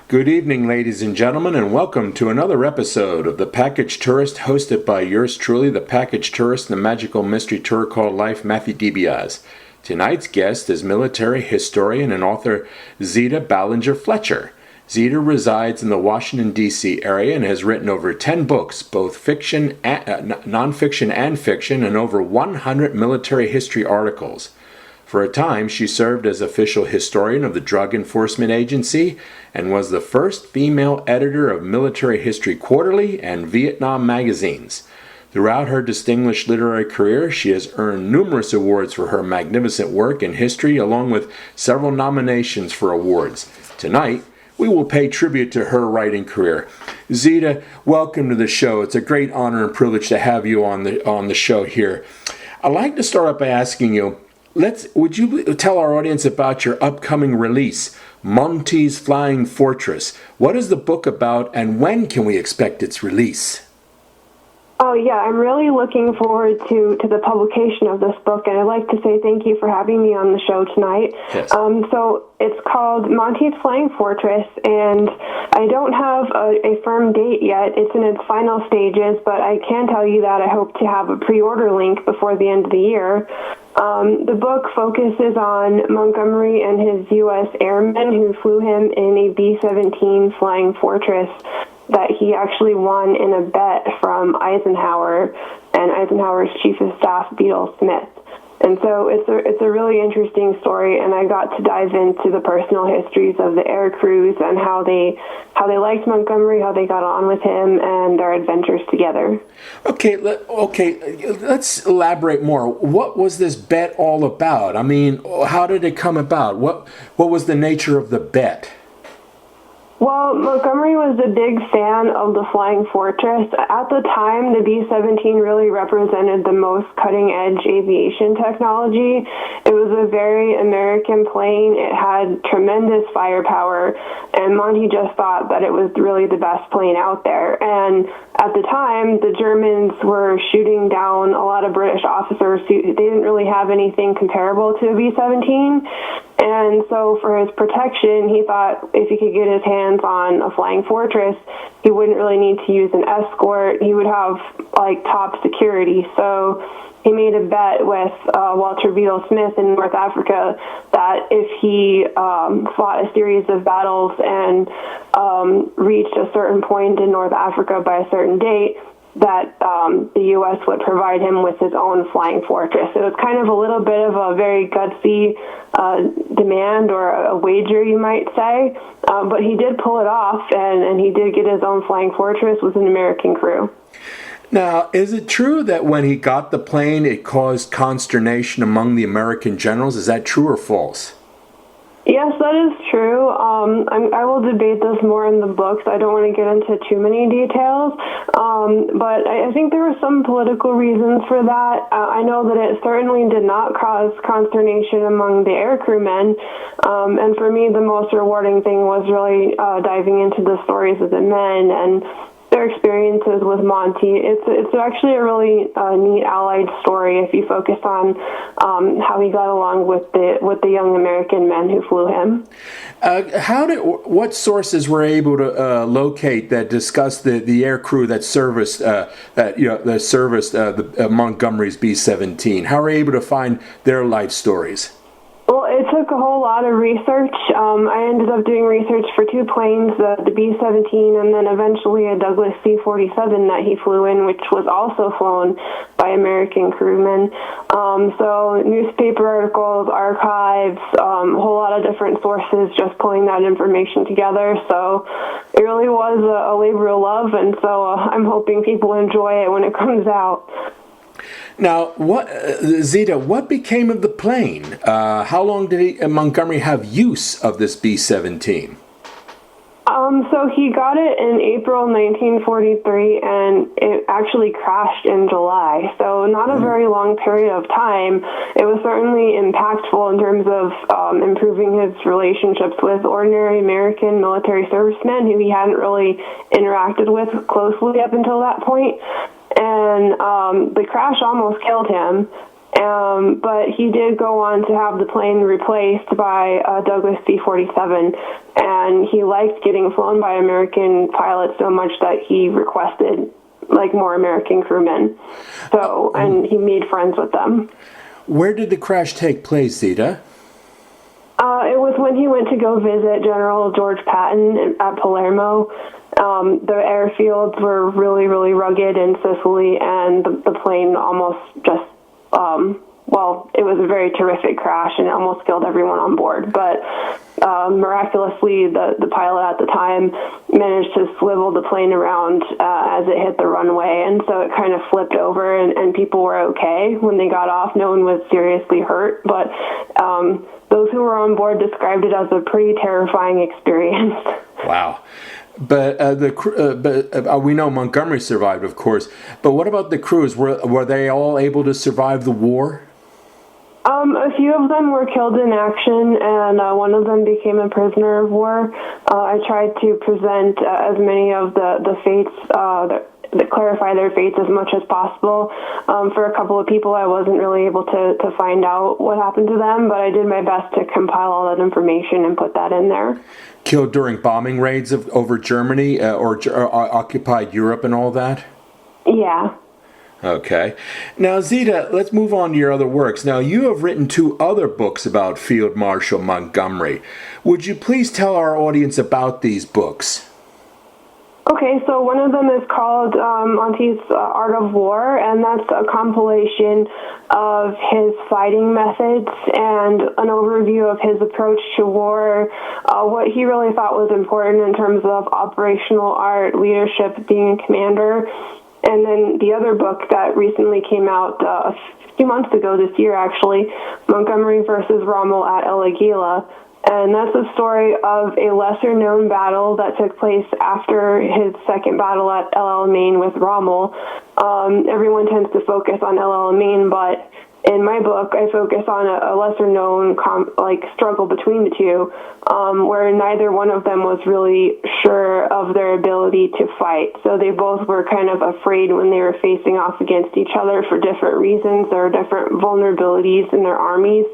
Good evening, ladies and gentlemen, and welcome to another episode of The Package Tourist, hosted by yours truly, the Package Tourist, and the magical mystery tour called Life, Matthew DiBiase. Tonight's guest is military historian and author Zita Ballinger Fletcher. Zita resides in the Washington, D.C. area and has written over 10 books, both fiction, nonfiction and fiction, and over 100 military history articles. For a time, she served as official historian of the Drug Enforcement Agency and was the first female editor of Military History Quarterly and Vietnam magazines. Throughout her distinguished literary career, she has earned numerous awards for her magnificent work in history, along with several nominations for awards. Tonight, we will pay tribute to her writing career. Zita, welcome to the show. It's a great honor and privilege to have you on the show here. I'd like to start off by asking you, would you tell our audience about your upcoming release, Monty's Flying Fortress? What is the book about, and when can we expect its release? Oh, yeah, I'm really looking forward to the publication of this book, and I'd like to say thank you for having me on the show tonight. Yes. So it's called Monty's Flying Fortress, and I don't have a firm date yet. It's in its final stages, but I can tell you that I hope to have a pre-order link before the end of the year. The book focuses on Montgomery and his U.S. airmen who flew him in a B-17 Flying Fortress that he actually won in a bet from Eisenhower and Eisenhower's chief of staff, Beadle Smith. And so it's a really interesting story, and I got to dive into the personal histories of the air crews and how they liked Montgomery, how they got on with him, and their adventures together. Okay, let's elaborate more. What was this bet all about? I mean, how did it come about? What was the nature of the bet? Well, Montgomery was a big fan of the Flying Fortress. At the time, the B-17 really represented the most cutting-edge aviation technology. It was a very American plane. It had tremendous firepower, and Monty just thought that it was really the best plane out there. And at the time, the Germans were shooting down a lot of British officers who they didn't really have anything comparable to a B-17. And so for his protection, he thought if he could get his hands on a Flying Fortress, he wouldn't really need to use an escort. He would have, top security. So he made a bet with Walter Beadle Smith in North Africa that if he fought a series of battles and reached a certain point in North Africa by a certain date, that the U.S. would provide him with his own Flying Fortress. It was kind of a little bit of a very gutsy demand or a wager, you might say, but he did pull it off, and he did get his own Flying Fortress with an American crew. Now, is it true that when he got the plane, it caused consternation among the American generals? Is that true or false? Yes, that is true. I will debate this more in the books. I don't want to get into too many details, but I think there were some political reasons for that. I know that it certainly did not cause consternation among the aircrewmen, and for me, the most rewarding thing was really diving into the stories of the men and their experiences with Monty. It's actually a really neat Allied story if you focus on how he got along with the young American men who flew him. What sources were able to locate that discussed the air crew that serviced Montgomery's B-17? How were you able to find their life stories? Well, it took a whole lot of research. I ended up doing research for two planes, the B-17 and then eventually a Douglas C-47 that he flew in, which was also flown by American crewmen. So newspaper articles, archives, a whole lot of different sources just pulling that information together. So it really was a labor of love, and so I'm hoping people enjoy it when it comes out. Now, Zita, what became of the plane? How long did Montgomery have use of this B-17? So he got it in April 1943, and it actually crashed in July. So not a very long period of time. It was certainly impactful in terms of improving his relationships with ordinary American military servicemen who he hadn't really interacted with closely up until that point. And the crash almost killed him. But he did go on to have the plane replaced by Douglas C-47, and he liked getting flown by American pilots so much that he requested more American crewmen. So, and he made friends with them. Where did the crash take place, Zita? It was when he went to go visit General George Patton at Palermo. The airfields were really, really rugged in Sicily, and the plane almost just, it was a very terrific crash, and it almost killed everyone on board. But miraculously, the pilot at the time managed to swivel the plane around as it hit the runway, and so it kind of flipped over, and people were okay when they got off. No one was seriously hurt, but those who were on board described it as a pretty terrifying experience. Wow. But we know Montgomery survived, of course. But what about the crews? Were they all able to survive the war? A few of them were killed in action, and one of them became a prisoner of war. I tried to present as many of the fates, that clarify their fates as much as possible. For a couple of people, I wasn't really able to find out what happened to them, but I did my best to compile all that information and put that in there. Killed during bombing raids over Germany or occupied Europe and all that? Yeah. Okay. Now, Zita, let's move on to your other works. Now, you have written 2 other books about Field Marshal Montgomery. Would you please tell our audience about these books? Okay, so one of them is called Monty's Art of War, and that's a compilation of his fighting methods and an overview of his approach to war, what he really thought was important in terms of operational art, leadership, being a commander. And then the other book that recently came out a few months ago, this year actually, Montgomery versus Rommel at El Aguila. And that's a story of a lesser-known battle that took place after his second battle at El Alamein with Rommel. Everyone tends to focus on El Alamein, but in my book, I focus on a lesser-known struggle between the two, where neither one of them was really sure of their ability to fight. So they both were kind of afraid when they were facing off against each other for different reasons. There are different vulnerabilities in their armies,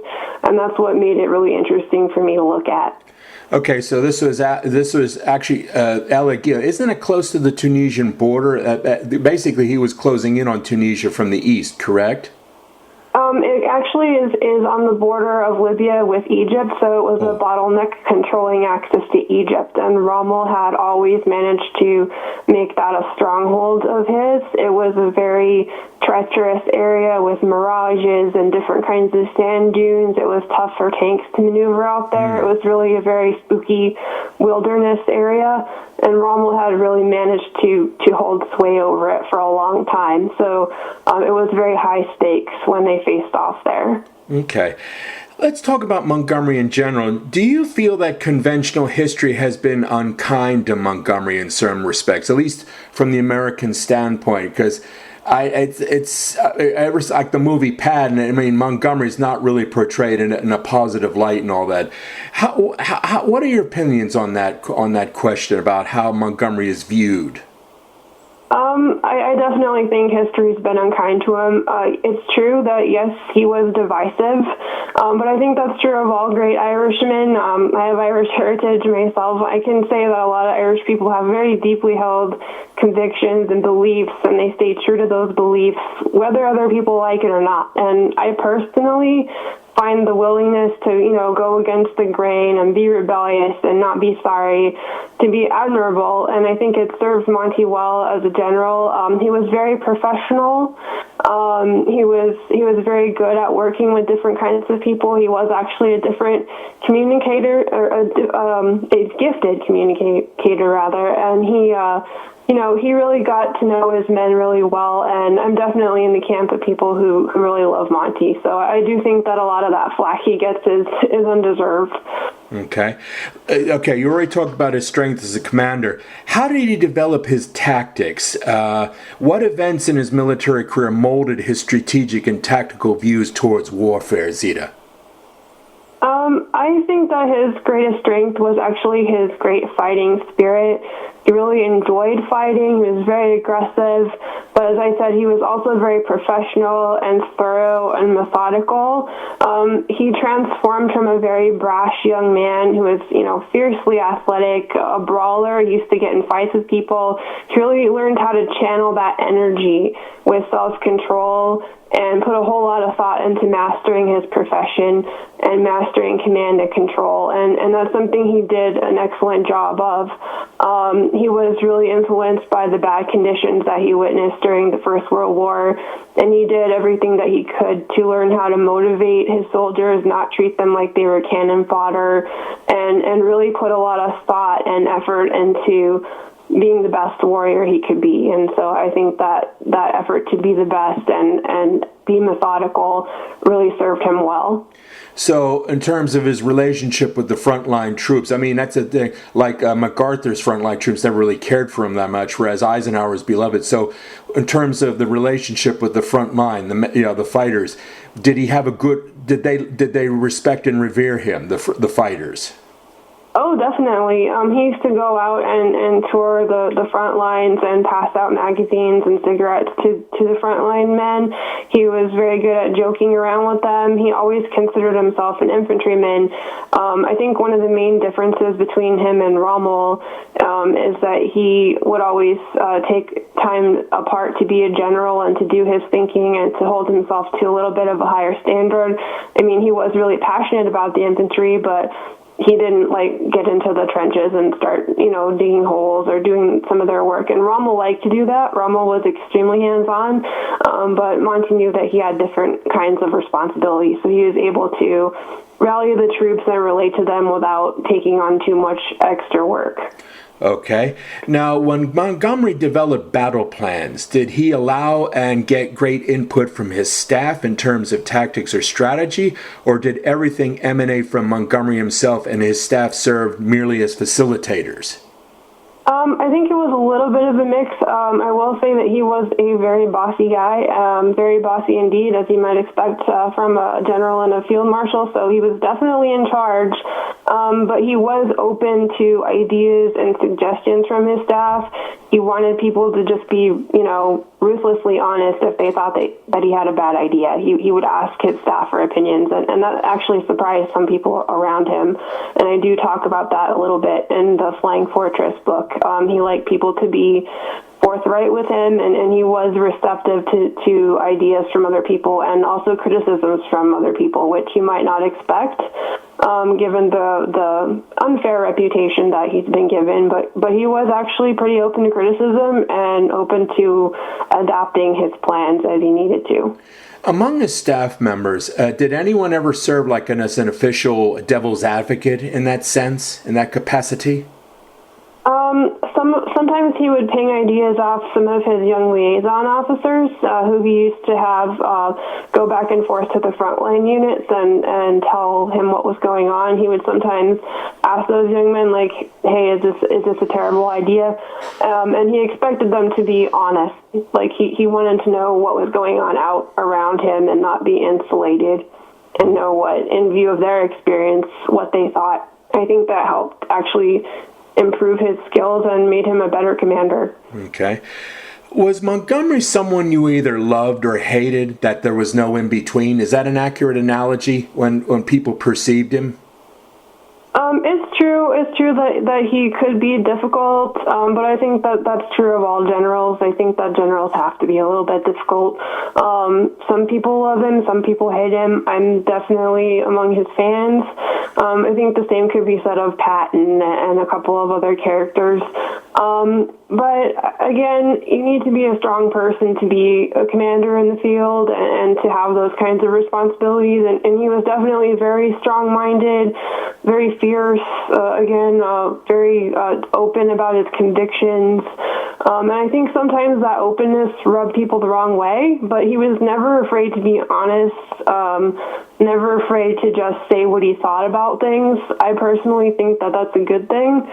and that's what made it really interesting for me to look at. Okay, so this was actually El Aguila. Isn't it close to the Tunisian border? Basically, he was closing in on Tunisia from the east, correct? It actually is on the border of Libya with Egypt, so it was a bottleneck controlling access to Egypt, and Rommel had always managed to make that a stronghold of his. It was a very treacherous area with mirages and different kinds of sand dunes. It was tough for tanks to maneuver out there. It was really a very spooky wilderness area, and Rommel had really managed to hold sway over it for a long time. So it was very high stakes when they faced off there. Okay. Let's talk about Montgomery in general. Do you feel that conventional history has been unkind to Montgomery in some respects, at least from the American standpoint? Because it's like the movie Patton. I mean, Montgomery's not really portrayed in a positive light and all that. What are your opinions on that question about how Montgomery is viewed? I definitely think history's been unkind to him. It's true that, yes, he was divisive, but I think that's true of all great Irishmen. I have Irish heritage myself. I can say that a lot of Irish people have very deeply held convictions and beliefs, and they stay true to those beliefs, whether other people like it or not. And I personally find the willingness to, go against the grain and be rebellious and not be sorry to be admirable. And I think it serves Monty well as a general. He was very professional. He was very good at working with different kinds of people. He was actually a different communicator, or a gifted communicator rather. And he really got to know his men really well, and I'm definitely in the camp of people who really love Monty. So I do think that a lot of that flack he gets is undeserved. Okay. You already talked about his strength as a commander. How did he develop his tactics? What events in his military career molded his strategic and tactical views towards warfare, Zita? I think that his greatest strength was actually his great fighting spirit. He really enjoyed fighting. He was very aggressive. But as I said, he was also very professional and thorough and methodical. He transformed from a very brash young man who was, fiercely athletic, a brawler, used to get in fights with people. He really learned how to channel that energy with self-control and put a whole lot of thought into mastering his profession and mastering command and control. And that's something he did an excellent job of. He was really influenced by the bad conditions that he witnessed during the First World War, and he did everything that he could to learn how to motivate his soldiers, not treat them like they were cannon fodder, and really put a lot of thought and effort into being the best warrior he could be. And so I think that effort to be the best and be methodical really served him well. So in terms of his relationship with the frontline troops, I mean, that's a thing, like MacArthur's frontline troops never really cared for him that much, whereas Eisenhower was beloved. So in terms of the relationship with the front line, the fighters, did he have did they respect and revere him, the fighters? Oh, definitely. He used to go out and tour the front lines and pass out magazines and cigarettes to the frontline men. He was very good at joking around with them. He always considered himself an infantryman. I think one of the main differences between him and Rommel is that he would always take time apart to be a general and to do his thinking and to hold himself to a little bit of a higher standard. I mean, he was really passionate about the infantry, but he didn't get into the trenches and start, digging holes or doing some of their work. And Rommel liked to do that. Rommel was extremely hands-on, but Monty knew that he had different kinds of responsibilities, so he was able to rally the troops and relate to them without taking on too much extra work. Okay. Now, when Montgomery developed battle plans, did he allow and get great input from his staff in terms of tactics or strategy, or did everything emanate from Montgomery himself and his staff served merely as facilitators? I think it was a little bit of a mix. I will say that he was a very bossy guy, very bossy indeed, as you might expect from a general and a field marshal. So he was definitely in charge, but he was open to ideas and suggestions from his staff. He wanted people to just be, ruthlessly honest if they thought that he had a bad idea. He would ask his staff for opinions, and that actually surprised some people around him. And I do talk about that a little bit in the Flying Fortress book. He liked people to be forthright with him, and he was receptive to ideas from other people and also criticisms from other people, which you might not expect, given the unfair reputation that he's been given. But he was actually pretty open to criticism and open to adapting his plans as he needed to. Among his staff members, did anyone ever serve as an official devil's advocate in that sense, in that capacity? Sometimes he would ping ideas off some of his young liaison officers who he used to have go back and forth to the frontline units and tell him what was going on. He would sometimes ask those young men, hey, is this a terrible idea? And he expected them to be honest. He wanted to know what was going on out around him and not be insulated and know what, in view of their experience, what they thought. I think that helped actually improve his skills and made him a better commander. Okay. Was Montgomery someone you either loved or hated, that there was no in-between? Is that an accurate analogy when people perceived him? It's true that he could be difficult, but I think that's true of all generals. I think that generals have to be a little bit difficult. Some people love him, some people hate him. I'm definitely among his fans. I think the same could be said of Patton and a couple of other characters. But again, you need to be a strong person to be a commander in the field and to have those kinds of responsibilities. And he was definitely very strong-minded, very fierce, very open about his convictions. And I think sometimes that openness rubbed people the wrong way, but he was never afraid to be honest, never afraid to just say what he thought about things. I personally think that that's a good thing.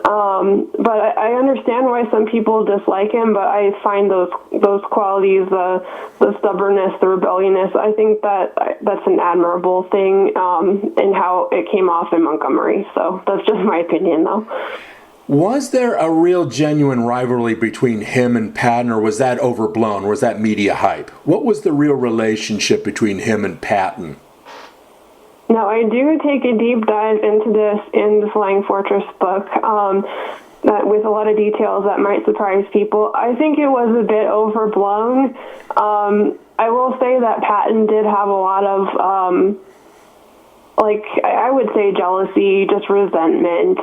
But I understand why some people dislike him, but I find those qualities, the stubbornness, the rebelliousness, I think that's an admirable thing in how it came off in Montgomery. So that's just my opinion, though. Was there a real genuine rivalry between him and Patton, or was that overblown? Or was that media hype? What was the real relationship between him and Patton? Now, I do take a deep dive into this in the Flying Fortress book, with a lot of details that might surprise people. I think it was a bit overblown. I will say that Patton did have a lot of I would say jealousy, just resentment.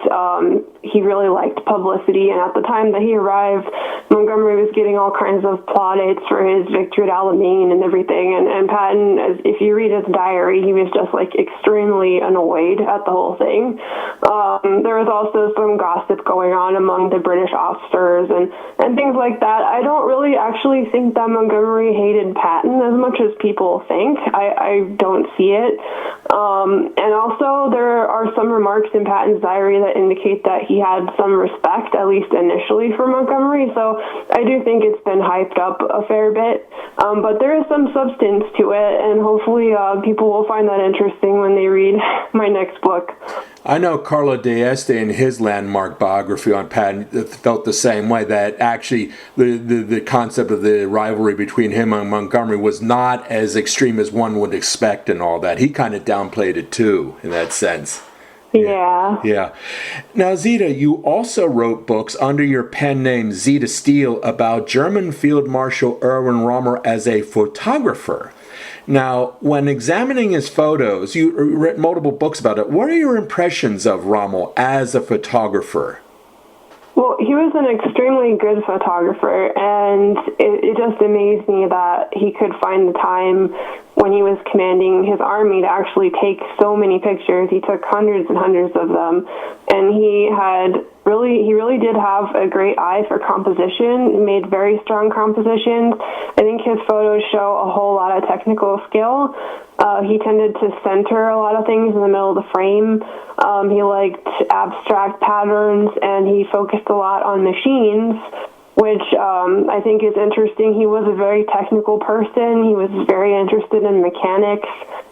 He really liked publicity, and at the time that he arrived, Montgomery was getting all kinds of plaudits for his victory at Alamein and everything, and Patton, if you read his diary, he was just extremely annoyed at the whole thing. There was also some gossip going on among the British officers and things like that. I don't really actually think that Montgomery hated Patton as much as people think. I don't see it. And also, there are some remarks in Patton's diary that indicate that he had some respect, at least initially, for Montgomery. So I do think it's been hyped up a fair bit. But there is some substance to it, and hopefully people will find that interesting when they read my next book. I know Carlo D'Este in his landmark biography on Patton felt the same way, that actually the concept of the rivalry between him and Montgomery was not as extreme as one would expect and all that. He kind of downplayed it too, in that sense. Yeah. Now, Zita, you also wrote books under your pen name Zita Steele about German Field Marshal Erwin Rommel as a photographer. Now, when examining his photos, you read multiple books about it. What are your impressions of Rommel as a photographer? Well, he was an extremely good photographer, and it just amazed me that he could find the time when he was commanding his army to actually take so many pictures. He took hundreds and hundreds of them, and he really did have a great eye for composition, made very strong compositions. I think his photos show a whole lot of technical skill. He tended to center a lot of things in the middle of the frame. He liked abstract patterns, and he focused a lot on machines, which I think is interesting. He was a very technical person. He was very interested in mechanics,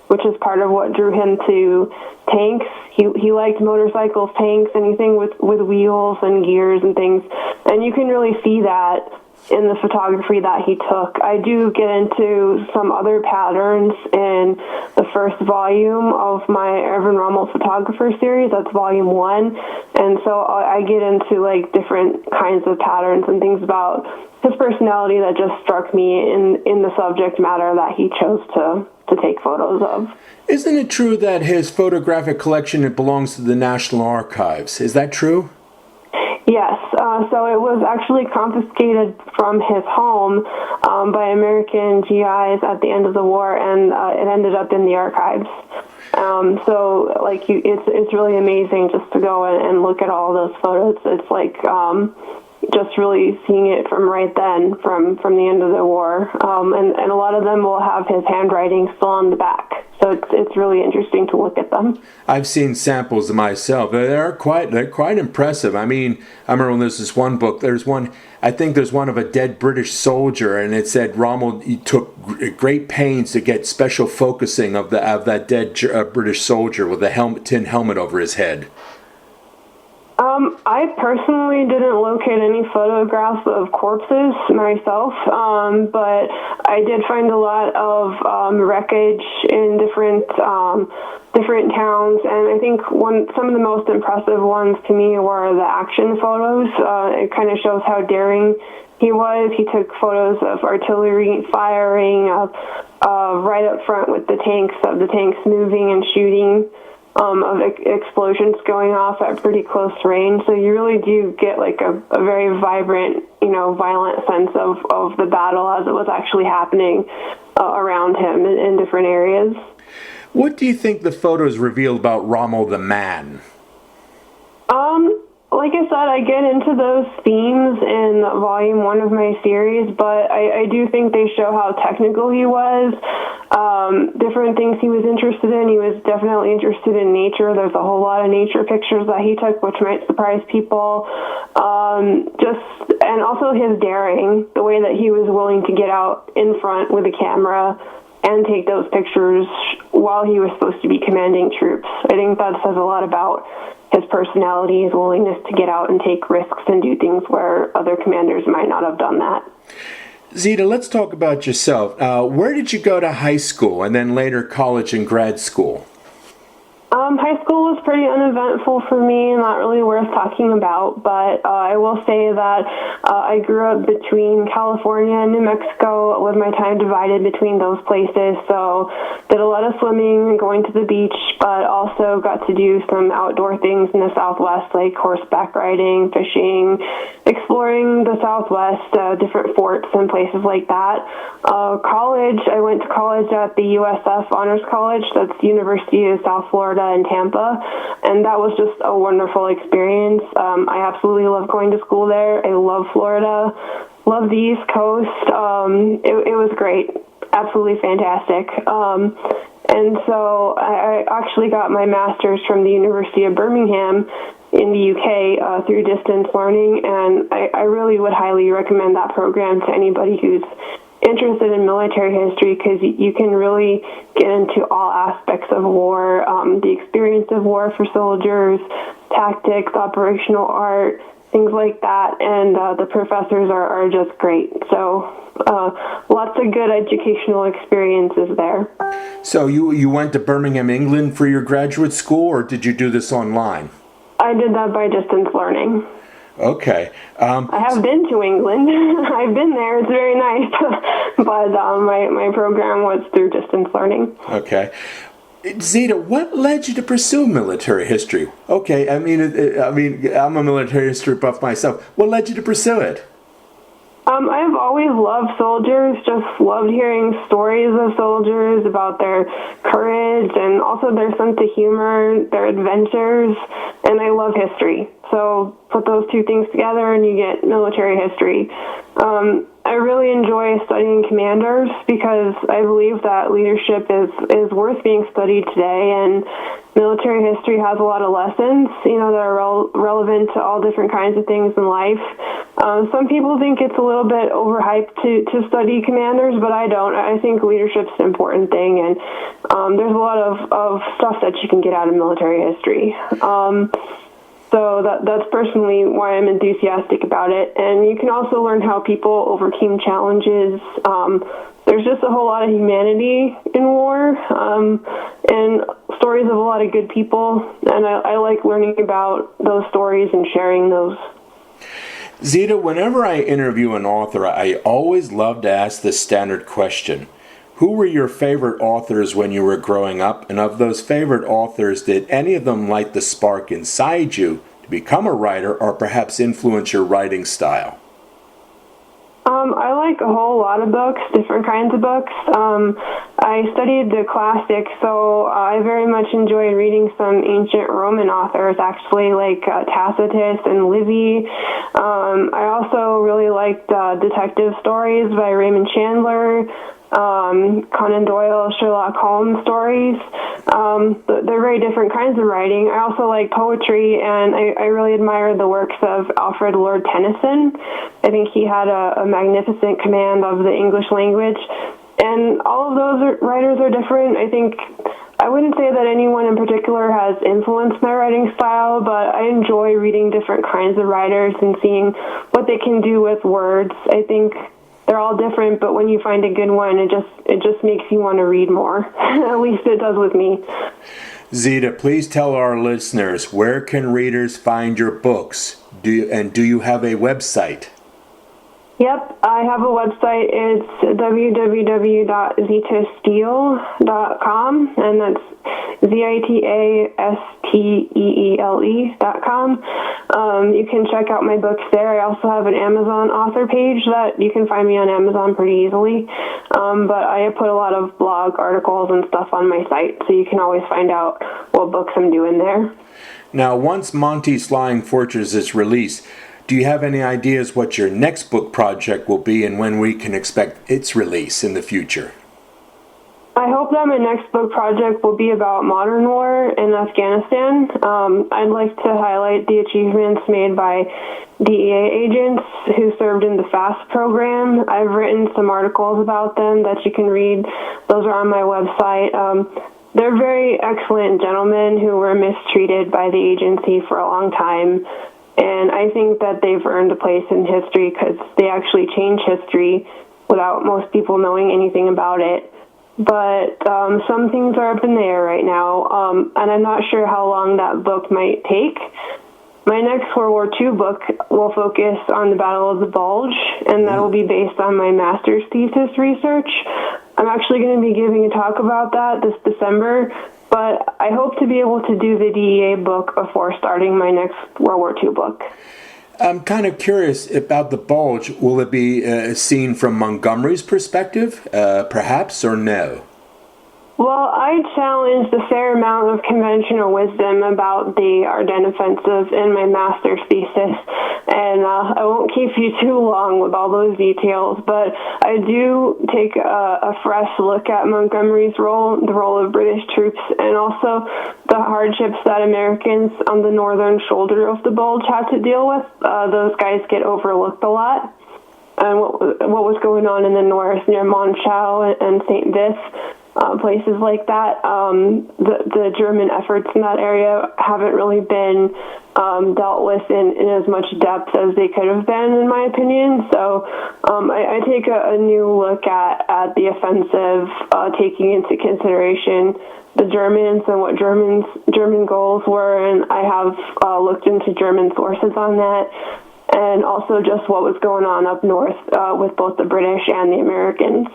which is part of what drew him to tanks. He liked motorcycles, tanks, anything with wheels and gears and things. And you can really see that in the photography that he took. I do get into some other patterns in the first volume of my Erwin Rommel photographer series. That's volume 1. And so I get into different kinds of patterns and things about his personality that just struck me in the subject matter that he chose to take photos of. Isn't it true that his photographic collection belongs to the National Archives? Is that true? Yes, so it was actually confiscated from his home by American GIs at the end of the war, and it ended up in the archives. It's really amazing just to go and look at all those photos. It's just really seeing it from right then, from the end of the war, and a lot of them will have his handwriting still on the back. So it's really interesting to look at them. I've seen samples myself. They're quite impressive. I mean, I remember when there's this one book. I think there's one of a dead British soldier, and it said Rommel took great pains to get special focusing of that dead British soldier with a tin helmet over his head. I personally didn't locate any photographs of corpses myself, but I did find a lot of wreckage in different towns, and I think some of the most impressive ones to me were the action photos. It kind of shows how daring he was. He took photos of artillery firing, right up front with the tanks moving and shooting. Of explosions going off at pretty close range. So you really do get a very vibrant, violent sense of the battle as it was actually happening around him in different areas. What do you think the photos reveal about Rommel the man? Like I said, I get into those themes in volume 1 of my series, but I do think they show how technical he was. Different things he was interested in. He was definitely interested in nature. There's a whole lot of nature pictures that he took, which might surprise people. And also his daring, the way that he was willing to get out in front with a camera and take those pictures while he was supposed to be commanding troops. I think that says a lot about his personality, his willingness to get out and take risks and do things where other commanders might not have done that. Zita, let's talk about yourself. Where did you go to high school and then later college and grad school? High school was pretty uneventful for me, not really worth talking about, but I will say that I grew up between California and New Mexico with my time divided between those places, so did a lot of swimming, going to the beach, but also got to do some outdoor things in the Southwest, like horseback riding, fishing, exploring the Southwest, different forts and places like that. College, I went to college at the USF Honors College, that's the University of South Florida in Tampa, and that was just a wonderful experience. I absolutely love going to school there. I love Florida, love the East Coast. It was great, absolutely fantastic. And so I actually got my master's from the University of Birmingham in the UK through distance learning, and I really would highly recommend that program to anybody who's interested in military history, because you can really get into all aspects of war, the experience of war for soldiers, tactics, operational art, things like that, and the professors are just great. So lots of good educational experiences there. So you went to Birmingham, England for your graduate school, or did you do this online? I did that by distance learning. Okay. I have been to England. I've been there. It's very nice. But my program was through distance learning. Okay. Zita, what led you to pursue military history? Okay, I mean, I'm a military history buff myself. What led you to pursue it? I've always loved soldiers, just loved hearing stories of soldiers about their courage and also their sense of humor, their adventures, and I love history. So put those two things together and you get military history. I really enjoy studying commanders because I believe that leadership is worth being studied today, and military history has a lot of lessons, that are relevant to all different kinds of things in life. Some people think it's a little bit overhyped to study commanders, but I don't. I think leadership's an important thing, and there's a lot of stuff that you can get out of military history. So that's personally why I'm enthusiastic about it. And you can also learn how people overcame challenges. There's just a whole lot of humanity in war, and stories of a lot of good people. And I like learning about those stories and sharing those. Zita, whenever I interview an author, I always love to ask this standard question. Who were your favorite authors when you were growing up? And of those favorite authors, did any of them light the spark inside you to become a writer or perhaps influence your writing style? I like a whole lot of books, different kinds of books. I studied the classics, so I very much enjoyed reading some ancient Roman authors, actually, like Tacitus and Livy. I also really liked detective stories by Raymond Chandler, Conan Doyle, Sherlock Holmes stories. They're very different kinds of writing. I also like poetry, and I really admire the works of Alfred Lord Tennyson. I think he had a magnificent command of the English language. And all of those writers are different. I wouldn't say that anyone in particular has influenced my writing style, but I enjoy reading different kinds of writers and seeing what they can do with words. I think they're all different, but when you find a good one, it just makes you want to read more. At least it does with me. Zita, please tell our listeners, where can readers find your books? Do you have a website? Yep, I have a website. It's www.zitasteel.com, and that's ZITASTEELE.com. You can check out my books there. I also have an Amazon author page that you can find me on Amazon pretty easily. But I put a lot of blog articles and stuff on my site, so you can always find out what books I'm doing there. Now, once Monty's Flying Fortress is released, do you have any ideas what your next book project will be and when we can expect its release in the future? I hope that my next book project will be about modern war in Afghanistan. I'd like to highlight the achievements made by DEA agents who served in the FAST program. I've written some articles about them that you can read. Those are on my website. They're very excellent gentlemen who were mistreated by the agency for a long time. And I think that they've earned a place in history because they actually changed history without most people knowing anything about it. But some things are up in the air right now, and I'm not sure how long that book might take. My next World War II book will focus on the Battle of the Bulge, and that will be based on my master's thesis research. I'm actually going to be giving a talk about that this December, but I hope to be able to do the DEA book before starting my next World War II book. I'm kind of curious about the Bulge. Will it be seen from Montgomery's perspective, perhaps, or no? Well, I challenged a fair amount of conventional wisdom about the Ardennes Offensive in my master's thesis, and I won't keep you too long with all those details, but I do take a fresh look at Montgomery's role, the role of British troops, and also the hardships that Americans on the northern shoulder of the Bulge had to deal with. Those guys get overlooked a lot. And what was going on in the north near Monschau and St. Vith, places like that. The German efforts in that area haven't really been dealt with in as much depth as they could have been, in my opinion. So I take a new look at the offensive, taking into consideration the Germans and what German goals were, and I have looked into German sources on that, and also just what was going on up north with both the British and the Americans.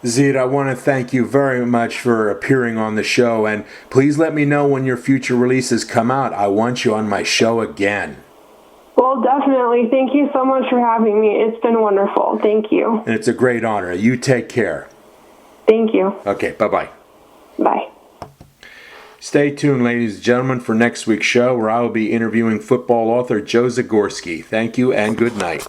Zita, I want to thank you very much for appearing on the show, and please let me know when your future releases come out. I want you on my show again. Well, definitely. Thank you so much for having me. It's been wonderful. Thank you. And it's a great honor. You take care. Thank you. Okay, bye-bye. Bye. Stay tuned, ladies and gentlemen, for next week's show where I will be interviewing football author Joe Zagorski. Thank you and good night.